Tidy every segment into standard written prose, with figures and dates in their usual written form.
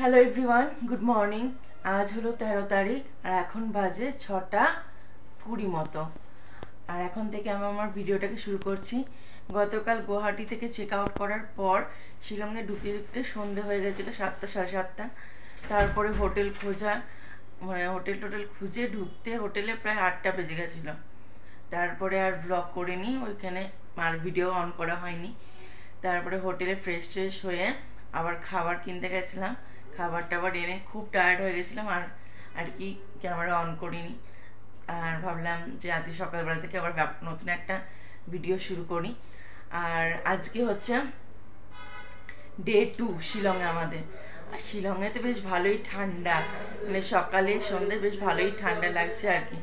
Hello everyone, good morning. আজ হলো 13 তারিখ আর এখন বাজে 6:20 মতো। আর এখন থেকে আমি আমার ভিডিওটাকে শুরু করছি। গতকাল গুয়াহাটি থেকে চেক আউট করার পর শিলংয়ে ঢুকতে ঢুকতে সন্ধে হয়ে গেছিলো 7টা সাড়ে 7টা। তারপরে হোটেল খোঁজা, মানে হোটেল খুঁজে ঢুকতে হোটেলে প্রায় 8টা বেজে গেছিলো। তারপরে আর ব্লগ করিনি, ওইখানে আর ভিডিও অন করা হয়নি। তারপরে হোটেলে ফ্রেশ হয়ে আবার খাবার কিনতে গেছিলাম। খাবার টাবার এনে খুব টায়ার্ড হয়ে গেছিলাম আর কি ক্যামেরা অন করিনি। আর ভাবলাম যে আজকে সকালবেলা থেকে আবার নতুন একটা ভিডিও শুরু করি। আর আজকে হচ্ছে ডে 2 শিলংয়ে আমাদের। আর শিলংয়ে তো বেশ ভালোই ঠান্ডা, মানে সকালে সন্ধ্যে বেশ ভালোই ঠান্ডা লাগছে আর কি।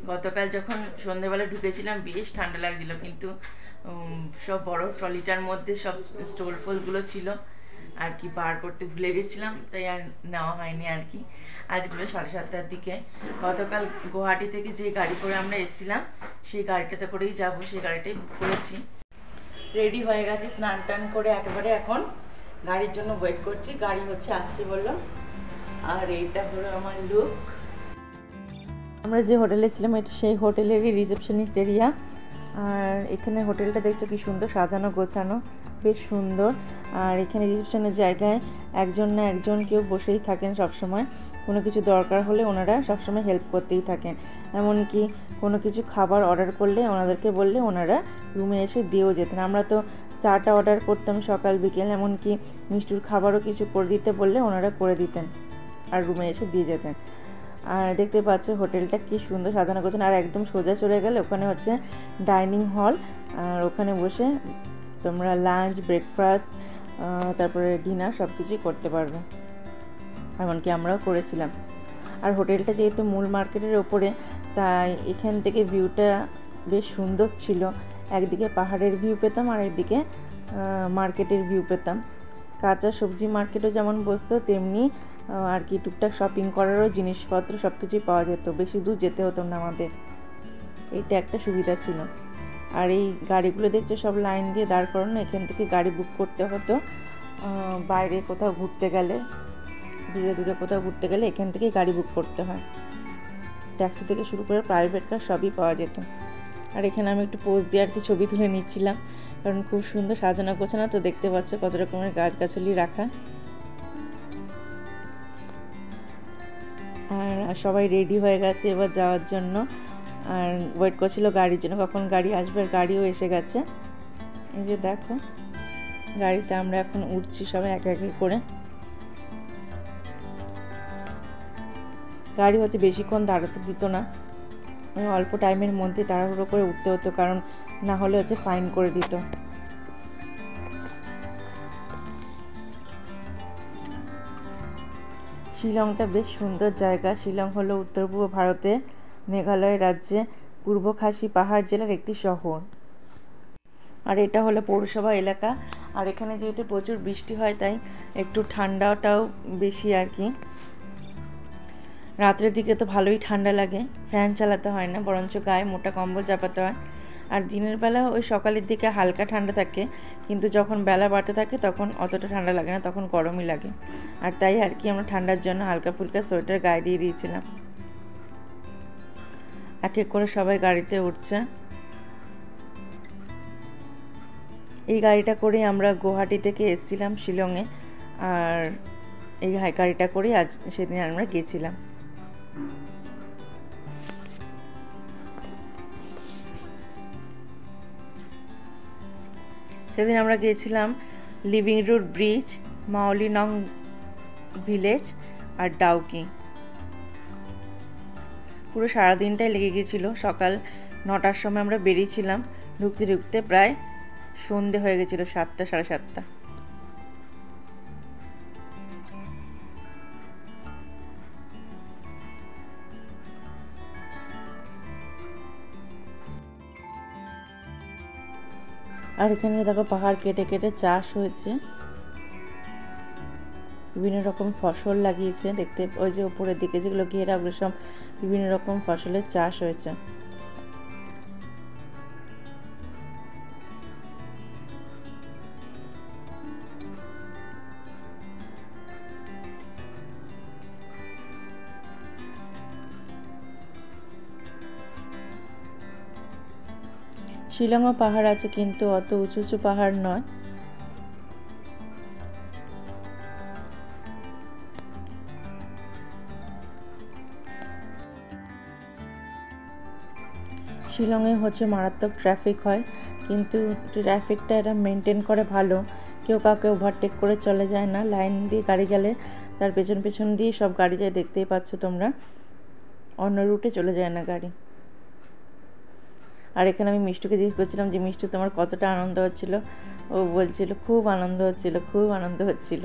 গতকাল যখন সন্ধ্যেবেলা ঢুকেছিলাম বেশ ঠান্ডা লাগছিল, কিন্তু সব বড় ট্রলিটার মধ্যে সব স্টোল ফোলগুলো ছিল আর কি, বার করতে ভুলে গেছিলাম, তাই আর নেওয়া হয়নি আর কি। আজগুলো 7:30টার দিকে। গতকাল গুয়াহাটি থেকে যে গাড়ি করে আমরা এসেছিলাম সেই গাড়িটাতে করেই যাবো, সেই গাড়িটাই বুক করেছি। রেডি হয়ে গেছি, স্নান টান করে একেবারে এখন গাড়ির জন্য ওয়েট করছি। গাড়ি হচ্ছে আসছে বললো। আর এইটা হলো আমার লুক। আমরা যে হোটেলে ছিলাম এটা সেই হোটেলেরই রিসেপশনিস্ট এরিয়া। আর এখানে হোটেলটা দেখছো কি সুন্দর সাজানো গোছানো, বেশ সুন্দর। আর এখানে রিসেপশনের জায়গায় একজন না একজন কেউ বসেই থাকেন সবসময়। কোনো কিছু দরকার হলে ওনারা সবসময় হেল্প করতেই থাকেন। এমনকি কোনো কিছু খাবার অর্ডার করলে ওনাদেরকে বললে ওনারা রুমে এসে দিয়েও যেতেন। আমরা তো চাটা অর্ডার করতাম সকাল বিকেল, এমনকি মিষ্টির খাবারও কিছু করে দিতে বললে ওনারা করে দিতেন আর রুমে এসে দিয়ে যেতেন। আর দেখতে পাচ্ছ হোটেলটা কি সুন্দর সাজানো গোছানো। আর একদম সোজা চলে গেলে ওখানে হচ্ছে ডাইনিং হল। আর ওখানে বসে তোমরা লাঞ্চ, ব্রেকফাস্ট, তারপরে ডিনার সব কিছুই করতে পারবে, এমনকি আমরাও করেছিলাম। আর হোটেলটা যেহেতু মূল মার্কেটের ওপরে, তাই এখান থেকে ভিউটা বেশ সুন্দর ছিল। একদিকে পাহাড়ের ভিউ পেতাম আর একদিকে মার্কেটের ভিউ পেতাম। কাঁচা সবজি মার্কেটও যেমন বসতো, তেমনি আর কি টুকটাক শপিং করারও জিনিসপত্র সব কিছুই পাওয়া যেত, বেশি দূর যেতে হতো না আমাদের। এইটা একটা সুবিধা ছিল। আর এই গাড়িগুলো দেখছো সব লাইন দিয়ে দাঁড় করানো, এখান থেকে গাড়ি বুক করতে হতো। বাইরে কোথাও ঘুরতে গেলে, দূরে কোথাও ঘুরতে গেলে এখান থেকেই গাড়ি বুক করতে হয়। ট্যাক্সি থেকে শুরু করে প্রাইভেট কার সবই পাওয়া যেত। আর এখানে আমি একটু পোজ দিয়ে আর কি ছবি তুলে নিচ্ছিলাম, কারণ খুব সুন্দর সাজানো গোছানো। তো দেখতে পাচ্ছ কত রকমের গাছগাছালি রাখা। আর সবাই রেডি হয়ে গেছে এবার যাওয়ার জন্য, আর ওয়েট করছিল গাড়ির জন্য কখন গাড়ি আসবে। আর গাড়িও এসে গেছে, এই যে দেখো গাড়িতে আমরা এখন উঠছি সবাই এক এক করে। গাড়ি হচ্ছে বেশিক্ষণ দাঁড়াতে দিত না, অল্প টাইমের মধ্যে তাড়াহুড়ো করে উঠতে হতো, কারণ না হলে হচ্ছে ফাইন করে দিত। শিলংটা বেশ সুন্দর জায়গা। শিলং হলো উত্তর পূর্ব ভারতে মেঘালয় রাজ্যে পূর্ব খাসি পাহাড় জেলার একটি শহর। আর এটা হলো পৌরসভা এলাকা। আর এখানে যেহেতু প্রচুর বৃষ্টি হয় তাই একটু ঠান্ডাটাও বেশি আর কি। রাত্রের দিকে তো ভালোই ঠান্ডা লাগে, ফ্যান চালাতে হয় না, বরঞ্চ গায়ে মোটা কম্বল চাপাতে হয়। আর দিনের বেলা ওই সকালের দিকে হালকা ঠান্ডা থাকে, কিন্তু যখন বেলা বাড়তে থাকে তখন অতটা ঠান্ডা লাগে না, তখন গরমই লাগে। আর তাই আর কি আমরা ঠান্ডার জন্য হালকা ফুলকা সোয়েটার গায়ে দিয়ে দিয়েছিলাম। এক এক করে সবাই গাড়িতে উঠছে। এই গাড়িটা করে আমরা গুয়াহাটি থেকে এসেছিলাম শিলংয়ে, আর এই গাড়িটা করেই আজ সেদিন আমরা গেছিলাম। সেদিন আমরা গিয়েছিলাম living root bridge, Mawlynnong village আর ডাউকি। পুরো সারাদিনটাই লেগে গেছিল। সকাল 9টার সময় আমরা বেরিয়েছিলাম, ঢুকতে ঢুকতে প্রায় সন্ধে হয়ে গেছিলো 7টা সাড়ে 7টা। আর এখানে দেখো পাহাড় কেটে কেটে চাষ হয়েছে, বিভিন্ন রকম ফসল লাগিয়েছে। দেখতে ওই যে উপরের দিকে যেগুলো ঘেরা, ওগুলো সব বিভিন্ন রকম ফসলের চাষ হয়েছে। শিলংও পাহাড় আছে কিন্তু অত উঁচু উঁচু পাহাড় নয়। শিলংয়ে হচ্ছে মারাত্মক ট্রাফিক হয়, কিন্তু ট্রাফিকটা এরা মেনটেন করে ভালো। কেউ কাউকে ওভারটেক করে চলে যায় না। লাইন দিয়ে গাড়ি গেলে তার পেছন পেছন দিয়ে সব গাড়ি যায়, দেখতেই পাচ্ছ তোমরা। অন্য রুটে চলে যায় না গাড়ি। আর এখানে আমি মিষ্টুকে জিজ্ঞেস করছিলাম যে মিষ্টু তোমার কতটা আনন্দ হচ্ছিল। ও বলছিল খুব আনন্দ হচ্ছিল, খুব আনন্দ হচ্ছিল।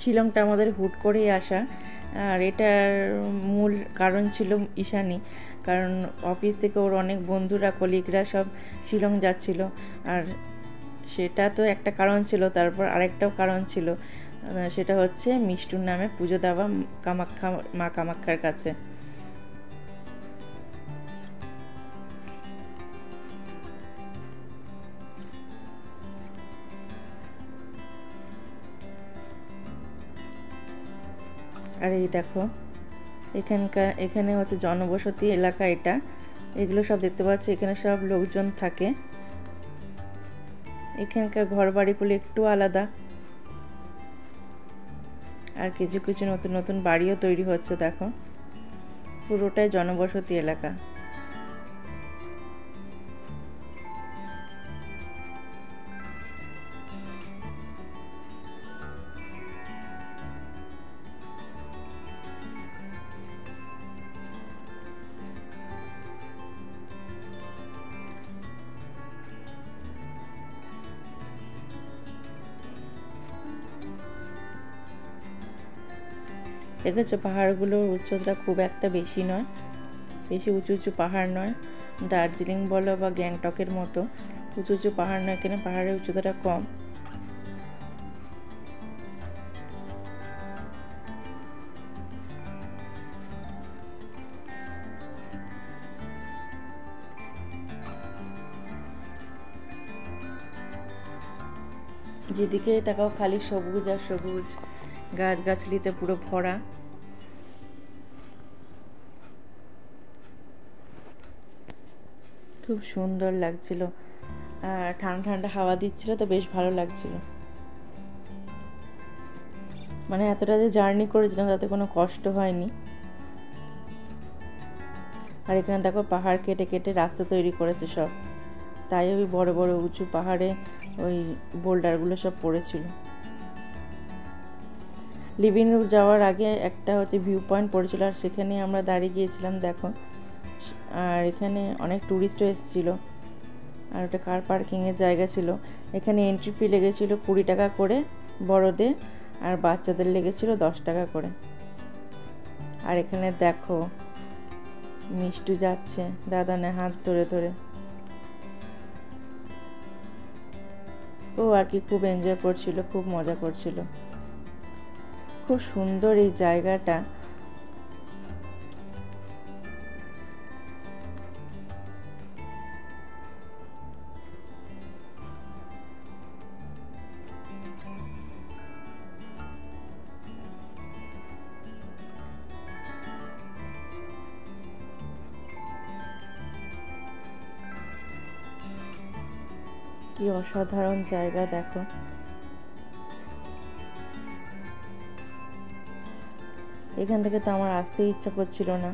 শিলংটা আমাদের হুট করেই আসা, আর এটার মূল কারণ ছিল ঈশানী। কারণ অফিস থেকে ওর অনেক বন্ধুরা, কলিগরা সব শিলং যাচ্ছিল, আর সেটা তো একটা কারণ ছিল। তারপর আরেকটাও কারণ ছিল, সেটা হচ্ছে মিষ্টুর নামে পুজো দেওয়া কামাখ্যা, মা কামাখ্যার কাছে। আর এই দেখো এখানে হচ্ছে জনবসতি এলাকা। এগুলো সব দেখতে পাচ্ছি, এখানে সব লোকজন থাকে। এখানকার ঘর বাড়িগুলো একটু আলাদা, আর কিছু কিছু নতুন নতুন বাড়িও তৈরি হচ্ছে। দেখো পুরোটাই জনবসতি এলাকা। দেখেছো পাহাড়গুলোর উচ্চতা খুব একটা বেশি নয়, বেশি উঁচু উঁচু পাহাড় নয়। দার্জিলিং বলো বা গ্যাংটকের মতো উঁচু উঁচু পাহাড় নয়, এখানে পাহাড়ের উচ্চতাটা কম। যেদিকে তাকাও খালি সবুজ আর সবুজ, গাছগাছালিতে পুরো ভরা। খুব সুন্দর লাগছিল, আর ঠান্ডা ঠান্ডা হাওয়া দিচ্ছিল, তো বেশ ভালো লাগছিল। মানে এতটা যে জার্নি করেছিলাম তাতে কোনো কষ্ট হয়নি। আর এখানে দেখো পাহাড় কেটে কেটে রাস্তা তৈরি করেছে সব, তাই ওই বড় বড় উঁচু পাহাড়ে ওই বোল্ডারগুলো সব পড়েছিল। লিভিং রুম যাওয়ার আগে একটা হচ্ছে ভিউ পয়েন্ট পড়েছিল, আর সেখানে আমরা দাঁড়িয়ে গিয়েছিলাম দেখো। আর এখানে অনেক ট্যুরিস্টও এসেছিলো, আর ওটা কার পার্কিংয়ের জায়গা ছিল। এখানে এন্ট্রি ফি লেগেছিল 20 টাকা করে বড়দের, আর বাচ্চাদের লেগেছিল 10 টাকা করে। আর এখানে দেখো মিষ্টু যাচ্ছে দাদানে হাত ধরে ধরে। ও আর কি খুব এনজয় করছিল, খুব মজা করছিল। খুব সুন্দর এই জায়গাটা। কি অসাধারণ জায়গা দেখো। এখান থেকে তো আমার আসতে ইচ্ছা করছিল না,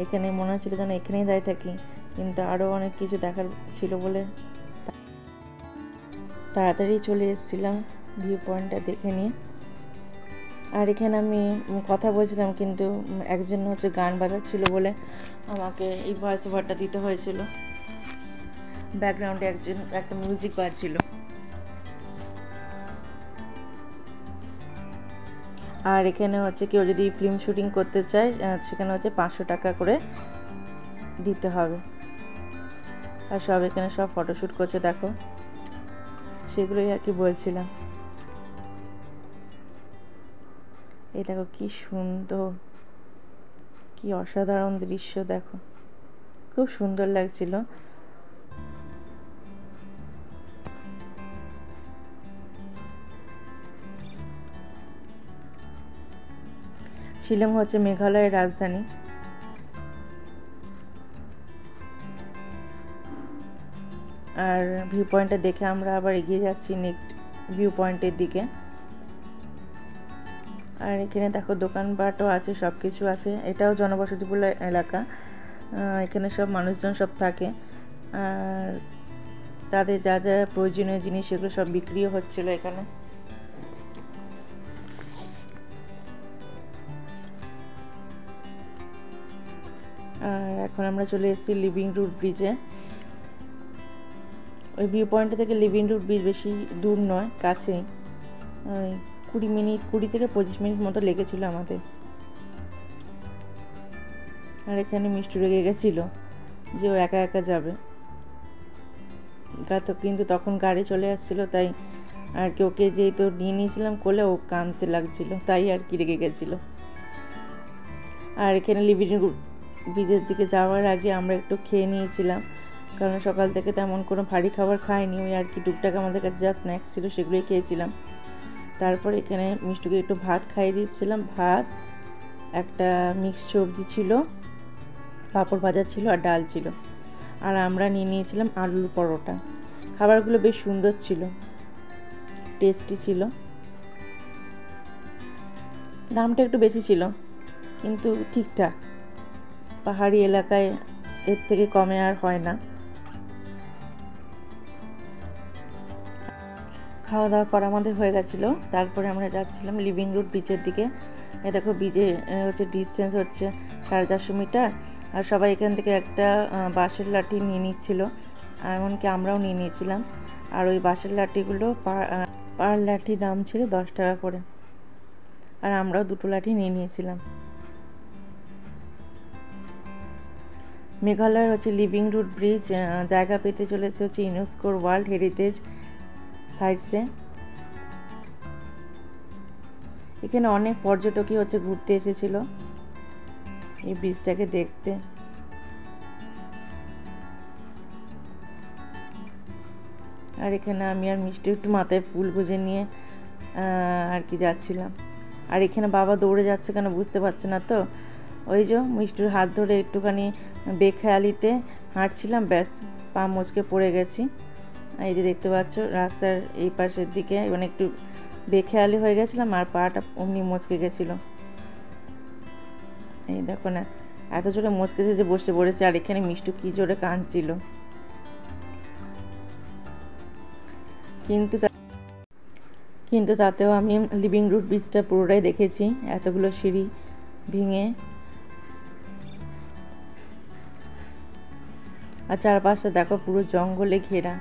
এখানে মনে হচ্ছিল যেন এখানেই দাঁড়িয়ে থাকি, কিন্তু আরও অনেক কিছু দেখার ছিল বলে তাড়াতাড়ি চলে এসেছিলাম ভিউ পয়েন্টটা দেখে নিয়ে। আর এখানে আমি কথা বলছিলাম, কিন্তু একজন হচ্ছে গান বাজাচ্ছিল বলে আমাকে এই ভয়েস ওভারটা দিতে হয়েছিল। ব্যাকগ্রাউন্ডে একটা মিউজিক বাজছিল। আর এখানে হচ্ছে কেউ যদি ফিল্ম শুটিং করতে চায় সেখানে হচ্ছে 500 টাকা করে দিতে হবে। আর সব এখানে সব ফটোশ্যুট করছে দেখো, সেগুলোই আর কি বলছিলাম। এই দেখো কি সুন্দর, কি অসাধারণ দৃশ্য দেখো, খুব সুন্দর লাগছিল। শিলং হচ্ছে মেঘালয়ের রাজধানী। আর ভিউ পয়েন্টটা দেখে আমরা আবার এগিয়ে যাচ্ছি নেক্সট ভিউ পয়েন্টের দিকে। আর এখানে দেখো দোকানপাটও আছে, সব কিছু আছে। এটাও জনবসতিপূর্ণ এলাকা, এখানে সব মানুষজন সব থাকে। আর তাদের যা যা প্রয়োজনীয় জিনিস সেগুলো সব বিক্রিও হচ্ছিল এখানে। আর এখন আমরা চলে এসেছি লিভিং রুট ব্রিজে। ওই ভিউ পয়েন্ট থেকে লিভিং রুট ব্রিজ বেশি দূর নয়, কাছেই, 20 থেকে 25 মিনিট মতো লেগেছিল আমাদের। আর এখানে মিষ্টি রেগে গেছিলো যে ও একা একা যাবে, কিন্তু তখন গাড়ি চলে আসছিল, তাই আর কি ওকে যেহেতু নিয়ে নিয়েছিলাম কোলে, ও কাঁদতে লাগছিল, তাই আর কি রেগে গেছিলো। আর এখানে লিভিং রুট ব্রিজের দিকে যাওয়ার আগে আমরা একটু খেয়ে নিয়েছিলাম, কারণ সকাল থেকে তেমন কোনো ভারী খাবার খাইনি, ওই আর কি টুকটাক আমাদের কাছে যা স্ন্যাক্স ছিল সেগুলোই খেয়েছিলাম। তারপর এখানে মিষ্টিকে একটু ভাত খাইয়ে দিচ্ছিলাম, ভাত, একটা মিক্স সবজি ছিল, পাঁপড় ভাজা ছিল আর ডাল ছিল। আর আমরা নিয়ে নিয়েছিলাম আলুর পরোটা। খাবারগুলো বেশ সুন্দর ছিল, টেস্টি ছিল। দামটা একটু বেশি ছিল কিন্তু ঠিকঠাক, পাহাড়ি এলাকায় এর থেকে কমে আর হয় না। খাওয়া দাওয়া করা আমাদের হয়ে গেছিলো। তারপরে আমরা যাচ্ছিলাম লিভিং রুট ব্রিজের দিকে। এ দেখো ব্রিজে হচ্ছে ডিস্টেন্স হচ্ছে 450 মিটার। আর সবাই এখান থেকে একটা বাঁশের লাঠি নিয়ে নিচ্ছিল, এমনকি আমরাও নিয়ে নিয়েছিলাম। আর ওই বাঁশের লাঠিগুলো পার লাঠি দাম ছিল 10 টাকা করে, আর আমরাও 2টো লাঠি নিয়ে নিয়েছিলাম। মেঘালয়ের হচ্ছে লিভিং রুট ব্রিজ জায়গা পেতে চলেছে হচ্ছে ইউনেস্কোর ওয়ার্ল্ড হেরিটেজ সাইটসে। এখানে অনেক পর্যটকই হচ্ছে ঘুরতে এসেছিল এই ব্রিজটাকে দেখতে। আর এখানে আমি আর মিষ্টি একটু মাথায় ফুল গুঁজে নিয়ে আর কি যাচ্ছিলাম। আর এখানে বাবা দৌড়ে যাচ্ছে কেন বুঝতে পারছে না, তো ওই যে মিষ্টির হাত ধরে একটুখানি বেখেয়ালিতে হাঁটছিলাম, ব্যাস পা মুচকে পড়ে গেছি। এই যে দেখতে পাচ্ছ রাস্তার এই পাশের দিকে মানে একটু বেখেয়ালি হয়ে গেছিলাম, আর পাটা অমনি মুচকে গেছিলো। এই দেখো না, এত জোরে মুচকেছে যে বসে পড়েছে। আর এখানে মিষ্টি কি জোরে কাঁদছিল, কিন্তু তাতেও আমি লিভিং রুট ব্রিজটা পুরোটাই দেখেছি, এতগুলো সিঁড়ি ভেঙে। আর চারপাশটা দেখো পুরো জঙ্গলে ঘেরা,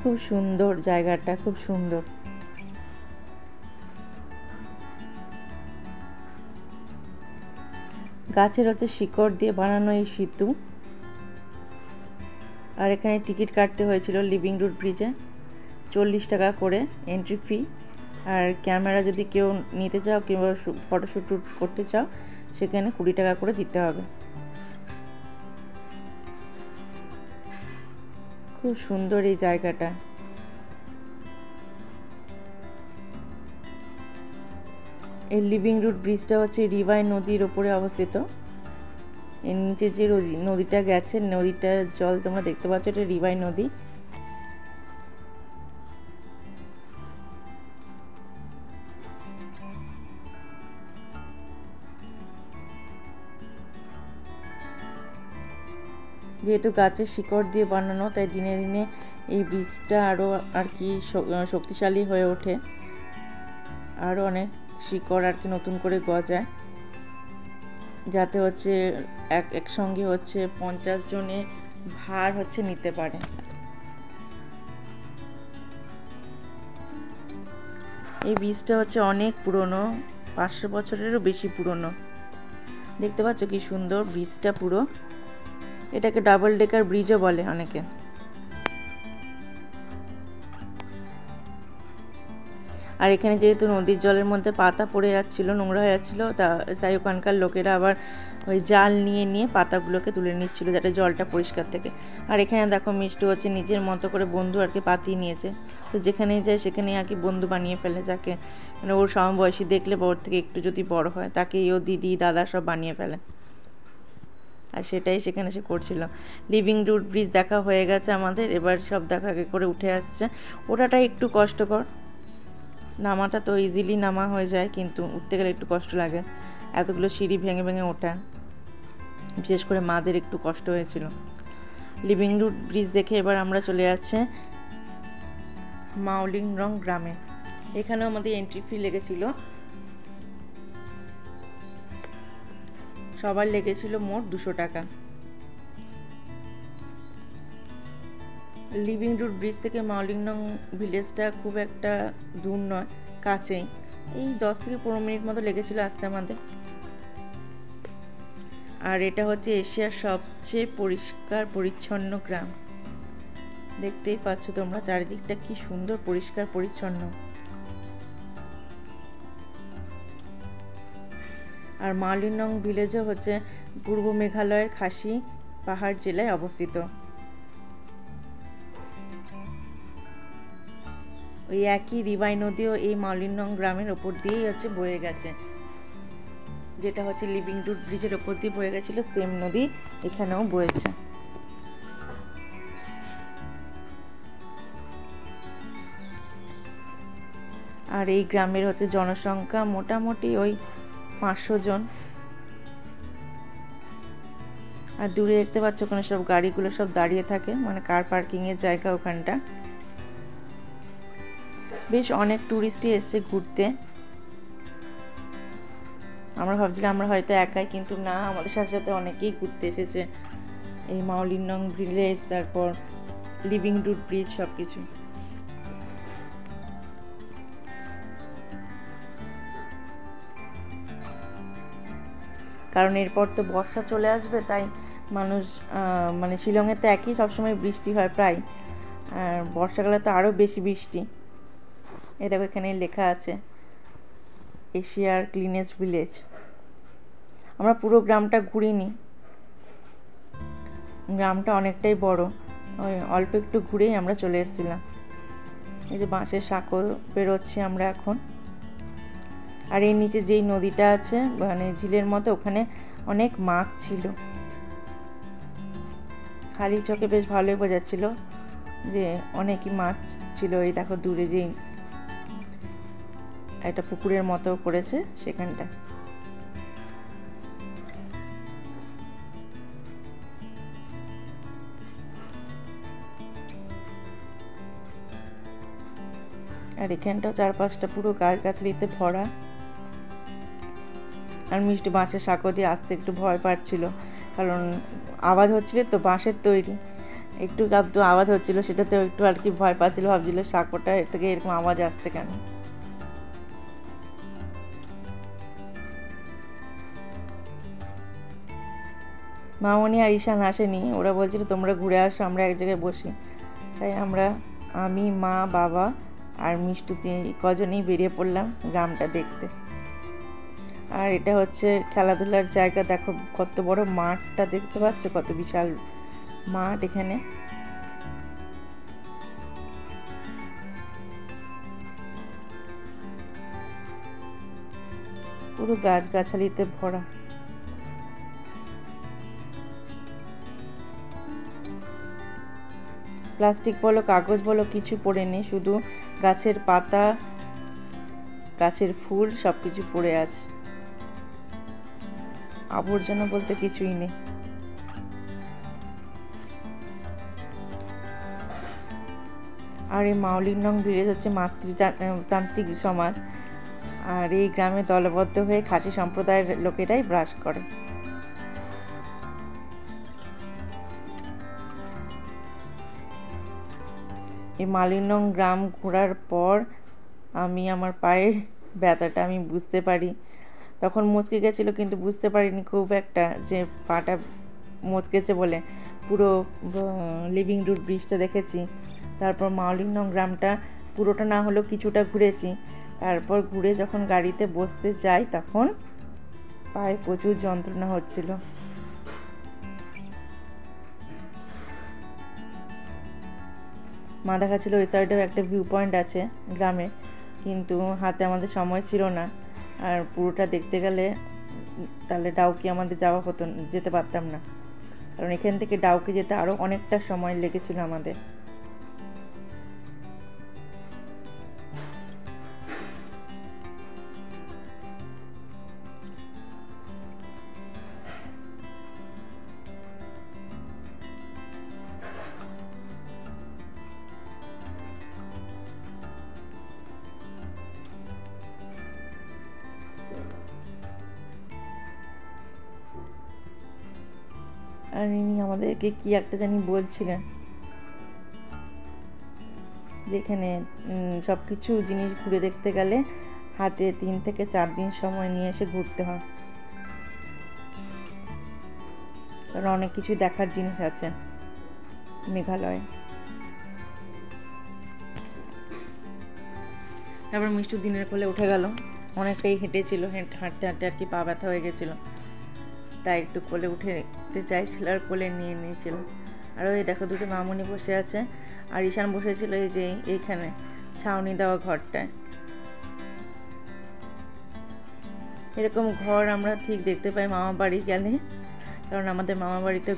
খুব সুন্দর জায়গাটা, খুব সুন্দর। গাছের হচ্ছে শিকড় দিয়ে বানানো এই সেতু। আর এখানে টিকিট কাটতে হয়েছিল লিভিং রুট ব্রিজে, 40 টাকা করে এন্ট্রি ফি। আর ক্যামেরা যদি কেউ নিতে চাও কিংবা ফটোশ্যুট করতে চাও সেখানে 20 টাকা করে দিতে হবে। খুব সুন্দর এই জায়গাটা। এই লিভিং রুট ব্রিজটা হচ্ছে রিভাই নদীর ওপরে অবস্থিত। এর নিচে যে নদীটা গেছে, নদীটার জল তোমরা দেখতে পাচ্ছ, এটা রিভাই নদী। যেহেতু গাছের শিকড় দিয়ে বানানো, তাই দিনে দিনে এই ব্রিজটা আরও আর কি শক্তিশালী হয়ে ওঠে, আরও অনেক শিকড় আর কি নতুন করে গজায়, যাতে হচ্ছে একসঙ্গে হচ্ছে 50 জনে ভার হচ্ছে নিতে পারে। এই ব্রিজটা হচ্ছে অনেক পুরনো, 500 বছরেরও বেশি পুরনো। দেখতে পাচ্ছ কি সুন্দর ব্রিজটা পুরো। এটাকে ডাবল ডেকার ব্রিজও বলে অনেকে। আর এখানে যেহেতু নদীর জলের মধ্যে পাতা পড়ে যাচ্ছিল, নোংরা হয়ে যাচ্ছিলো, তাই ওখানকার লোকেরা আবার ওই জাল নিয়ে নিয়ে পাতাগুলোকে তুলে নিচ্ছিল যাতে জলটা পরিষ্কার থাকে। আর এখানে দেখো মিষ্টু হচ্ছে নিজের মতো করে বন্ধু আর কি পাতিয়ে নিয়েছে। তো যেখানেই যায় সেখানেই আর কি বন্ধু বানিয়ে ফেলে, যাকে মানে ওর সমবয়সী দেখলে ওর থেকে একটু যদি বড় হয় তাকেই ও দিদি দাদা সব বানিয়ে ফেলে। আর সেটাই সেখানে সে করছিল। লিভিং রুট ব্রিজ দেখা হয়ে গেছে আমাদের, এবার সব দেখা করে উঠে আসছে। ওঠাটা একটু কষ্টকর, নামাটা তো ইজিলি নামা হয়ে যায়, কিন্তু উঠতে গেলে একটু কষ্ট লাগে, এতগুলো সিঁড়ি ভেঙে ভেঙে ওঠা, বিশেষ করে মাদের একটু কষ্ট হয়েছিল। লিভিং রুট ব্রিজ দেখে এবার আমরা চলে যাচ্ছি মাওলিংরং গ্রামে। এখানেও আমাদের এন্ট্রি ফি লেগেছিল, সবার লেগেছিল মোট 200 টাকা। লিভিং রুট ব্রিজ থেকে মাওলিংরং ভিলেজটা খুব একটা দূর নয়, কাছেই, এই 10 থেকে 15 মিনিট মতো লেগেছিল আসতে আমাদের। আর এটা হচ্ছে এশিয়ার সবচেয়ে পরিষ্কার পরিচ্ছন্ন গ্রাম। দেখতেই পাচ্ছ তোমরা চারিদিকটা কি সুন্দর পরিষ্কার পরিচ্ছন্ন। আর মাওলিংরং ভিলেজও হচ্ছে পূর্ব মেঘালয়ের খাসি পাহাড় জেলায় অবস্থিত। ওই একই রিভাই নদীও এই মাওলিংরং গ্রামের ওপর দিয়েই হচ্ছে বয়ে গেছে, যেটা হচ্ছে লিভিং রুট ব্রিজের ওপর দিয়ে বয়ে গেছিল, সেম নদী এখানেও বয়েছে। আর এই গ্রামের হচ্ছে জনসংখ্যা মোটামুটি ওই 500 জন। আর দূরে দেখতে পাচ্ছ ওখানে সব গাড়িগুলো সব দাঁড়িয়ে থাকে, মানে কার পার্কিং এর জায়গা ওখানটা। বেশ অনেক টুরিস্টই এসছে ঘুরতে। আমরা ভাবছিলাম আমরা হয়তো একাই, কিন্তু না, আমাদের সাথে সাথে অনেকেই ঘুরতে এসেছে এই মাওলিংরং ভিলেজ, তারপর লিভিং রুট ব্রিজ সবকিছু। কারণ এরপর তো বর্ষা চলে আসবে, তাই মানুষ মানে শিলংয়ে তো একই সবসময় বৃষ্টি হয় প্রায়, আর বর্ষাকালে তো আরও বেশি বৃষ্টি। এটা এখানে লেখা আছে এশিয়ার ক্লিনেস্ট ভিলেজ। আমরা পুরো গ্রামটা ঘুরিনি, গ্রামটা অনেকটাই বড়, ওই অল্প একটু ঘুরেই আমরা চলে এসেছিলাম। এই যে বাঁশের সাঁকো বেরোচ্ছি আমরা এখন। আর এর নিচে যেই নদীটা আছে মানে ঝিলের মতো, ওখানে অনেক মাছ ছিল, খালি চোখে বেশ ভালোই বোঝাচ্ছিল যে অনেকই মাছ ছিল। এই দেখো দূরে যেই একটা পুকুরের মতো করেছে সেখানটা। আর এখানটাও চারপাশটা পুরো গাছগাছালিতে ভরা। আর মিষ্টি বাঁশের সাঁকো দিয়ে আসতে একটু ভয় পাচ্ছিল, কারণ আওয়াজ হচ্ছিল তো, বাঁশের তৈরি, একটু আধটু আওয়াজ হচ্ছিল, সেটাতে একটু আর কি ভয় পাচ্ছিল, ভাবছিল সাঁকোটা এর থেকে এরকম আওয়াজ আসছে কেন। মামনি আর ঈশান আসেনি, ওরা বলছিল তোমরা ঘুরে আসো, আমরা এক জায়গায় বসি। তাই আমি মা বাবা আর মিষ্টু কজনেই বেরিয়ে পড়লাম গ্রামটা দেখতে। আর এটা হচ্ছে খেলাধুলার জায়গা, দেখো কত বড় মাঠটা দেখতে পাচ্ছ, কত বিশাল মাঠ এখানে। পুরো গাছগাছালিতে ভরা। প্লাস্টিক বলো কাগজ বলো কিছু পড়ে নেই, শুধু গাছের পাতা গাছের ফুল সবকিছু পড়ে আছে, আবর্জনা বলতে কিছুই নেই। আর এই মাওলিংরং ভিলেজ হচ্ছে মাতৃতান্ত্রিক সমাজ, আর এই গ্রামে দলবদ্ধ হয়ে খাসি সম্প্রদায়ের লোকেরাই বাস করে। এই মাওলিংরং গ্রাম ঘোরার পর আমি আমার পায়ের ব্যথাটা আমি বুঝতে পারি। তখন মুচকে গেছিলো, কিন্তু বুঝতে পারিনি খুব একটা যে পাটা মুচকেছে বলে। পুরো লিভিং রুট ব্রিজটা দেখেছি, তারপর মাওলিংরং গ্রামটা পুরোটা না হলেও কিছুটা ঘুরেছি। তারপর ঘুরে যখন গাড়িতে বসতে যাই তখন পায়ে প্রচুর যন্ত্রণা হচ্ছিল। মা দেখাচ্ছিল ওই সাইডেও একটা ভিউ পয়েন্ট আছে গ্রামে, কিন্তু হাতে আমাদের সময় ছিল না, আর পুরোটা দেখতে গেলে তাহলে ডাউকি আমাদের যাওয়া হতো, যেতে পারতাম না, কারণ এখান থেকে ডাউকি যেতে আরও অনেকটা সময় লেগেছিল আমাদের। আর ইনি আমাদেরকে কি একটা জানি বলছিলেন, যেখানে সব কিছু জিনিস ঘুরে দেখতে গেলে হাতে 3 থেকে 4 দিন সময় নিয়ে এসে ঘুরতে হয়, কারণ অনেক কিছু দেখার জিনিস আছে মেঘালয়ে। তারপর মিষ্টু দিনের কোলে উঠে গেল, অনেকটাই হেঁটেছিল, হাঁটতে হাঁটতে আর কি পা ব্যথা হয়ে গেছিলো, তাই একটু কোলে উঠতে চাইছিল আর কোলে নিয়ে নিয়েছিল। আর ওই দেখো দুটো মামুনি বসে আছে, আর ঈশান বসেছিল এই যে এইখানে ছাউনি দেওয়া ঘরটায়। এরকম ঘর আমরা ঠিক দেখতে পাই মামা বাড়ি গেলে, কারণ আমাদের মামা বাড়ি তো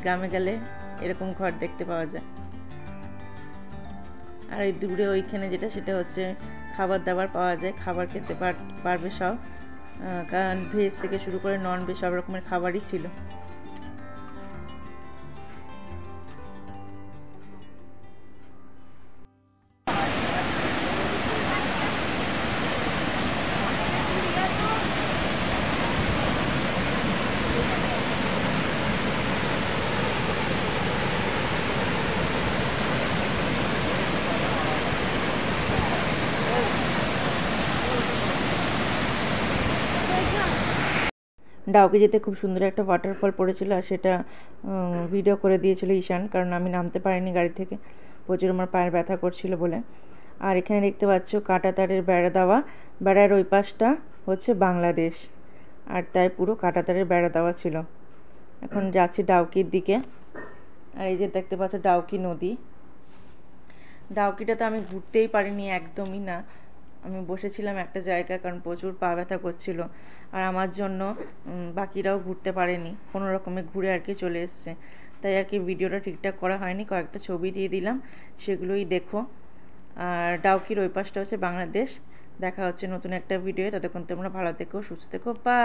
গ্রামে গেলে এরকম ঘর দেখতে পাওয়া যায়। আর এই দূরে ওইখানে যেটা, সেটা হচ্ছে খাবার দাবার পাওয়া যায়, খাবার খেতে পারবে সব, কারণ ভেজ থেকে শুরু করে নন ভেজ সব রকমের খাবারই ছিল। ডাউকি যেতে খুব সুন্দর একটা ওয়াটারফল পড়েছিল, আর সেটা ভিডিও করে দিয়েছিল ঈশান, কারণ আমি নামতে পারিনি গাড়ি থেকে, প্রচুর আমার পায়ের ব্যথা করছিল বলে। আর এখানে দেখতে পাচ্ছ কাঁটাতারের বেড়া দেওয়া, বেড়ার ওই পাশটা হচ্ছে বাংলাদেশ, আর তাই পুরো কাঁটাতারের বেড়া দেওয়া ছিল। এখন যাচ্ছি ডাউকির দিকে, আর এই যে দেখতে পাচ্ছ ডাউকি নদী। ডাউকিটা তো আমি ঘুরতেই পারিনি, একদমই না, আমি বসেছিলাম একটা জায়গায়, কারণ প্রচুর পা ব্যথা করছিল, আর আমার জন্য বাকিরাও ঘুরতে পারেনি, কোনো রকমে ঘুরে আর কি চলে এসছে, তাই আর কি ভিডিওটা ঠিকঠাক করা হয়নি, কয়েকটা ছবি দিয়ে দিলাম, সেগুলোই দেখো। আর ডাউকির ওই পাশটা হচ্ছে বাংলাদেশ। দেখা হচ্ছে নতুন একটা ভিডিও, ততক্ষণ তোমরা ভালো থেকো, সুস্থ থেকো, বাই।